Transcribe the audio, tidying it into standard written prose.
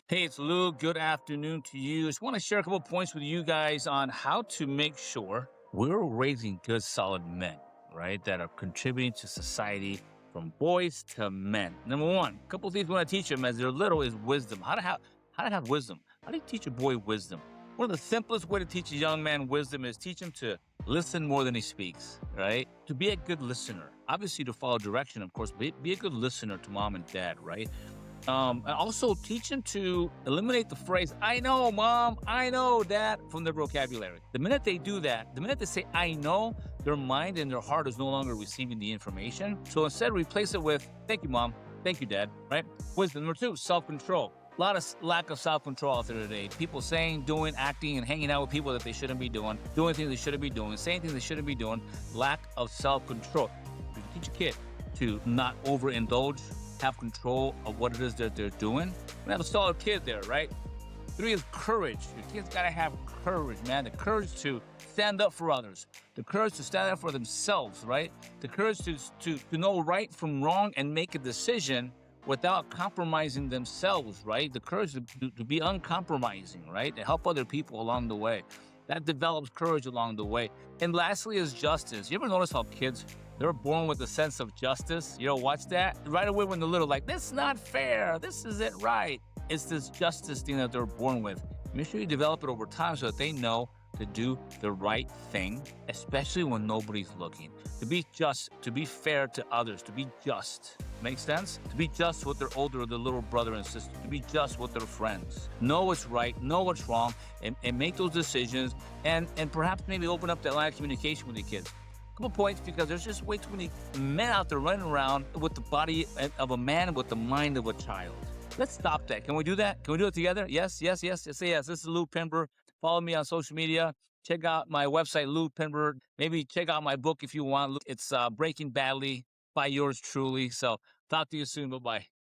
Hey, it's Lou. Good afternoon to you. Just want to share a couple points with you guys on how to make sure we're raising good, solid men, right? That are contributing to society from boys to men. Number one, a couple things we want to teach them as they're little is wisdom. How to have wisdom. How do you teach a boy wisdom? One of the simplest way to teach a young man wisdom is teach him to listen more than he speaks, right? To be a good listener. Obviously, to follow direction, of course, but be a good listener to mom and dad, right? And also teach them to eliminate the phrase, I know, mom, I know, dad, from their vocabulary. The minute they do that, the minute they say, I know, their mind and their heart is no longer receiving the information. So instead, replace it with, thank you, mom, thank you, dad, right? Wisdom. Number two, self-control. A lot of lack of self-control out there today. People saying, doing, acting, and hanging out with people that they shouldn't be doing things they shouldn't be doing, saying things they shouldn't be doing. Lack of self-control. You can teach a kid to not overindulge, have control of what it is that they're doing. We have a solid kid there, right? Three is courage. Your kids gotta have courage, man. The courage to stand up for others. The courage to stand up for themselves, right? The courage to know right from wrong and make a decision without compromising themselves, right? The courage to be uncompromising, right? To help other people along the way. That develops courage along the way. And lastly is justice. You ever notice how kids, they're born with a sense of justice? You know, watch that. Right away when they're little, like, this is not fair. This isn't right. It's this justice thing that they're born with. Make sure you develop it over time so that they know to do the right thing, especially when nobody's looking. To be just, to be fair to others, to be just. Make sense? To be just with their older or their little brother and sister, to be just with their friends. Know what's right, know what's wrong, and make those decisions, and perhaps maybe open up that line of communication with your kids. Couple points, because there's just way too many men out there running around with the body of a man with the mind of a child. Let's stop that. Can we do that? Can we do it together? Yes, yes, yes, yes, yes. This is Lou Pimber. Follow me on social media. Check out my website, Lou Pimber. Maybe check out my book if you want. It's Breaking Badly by yours truly. So talk to you soon. Bye-bye.